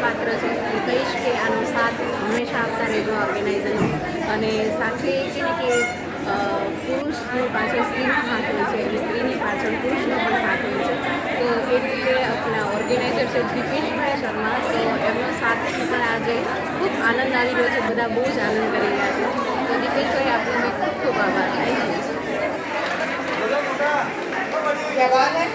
પાત્ર છે. હું કહીશ કે આનો સાથ હંમેશા આપતા રહેજો ઓર્ગેનાઇઝરનો. અને સાથે છે ને કે પુરુષની પાછળ સ્ત્રીનો હાથ હોય છે અને સ્ત્રીની પાછળ પુરુષનો પણ હાથ હોય છે. તો એ રીતે આપણા ઓર્ગેનાઇઝર છે દીપેશભાઈ શર્મા, તો એમનો સાથે પણ આજે ખૂબ આનંદ આવી રહ્યો છે. બધા બહુ જ આનંદ કરી રહ્યા છે. તો દીપેશભાઈ આપનો બી ખૂબ ખૂબ આભાર. Thank you.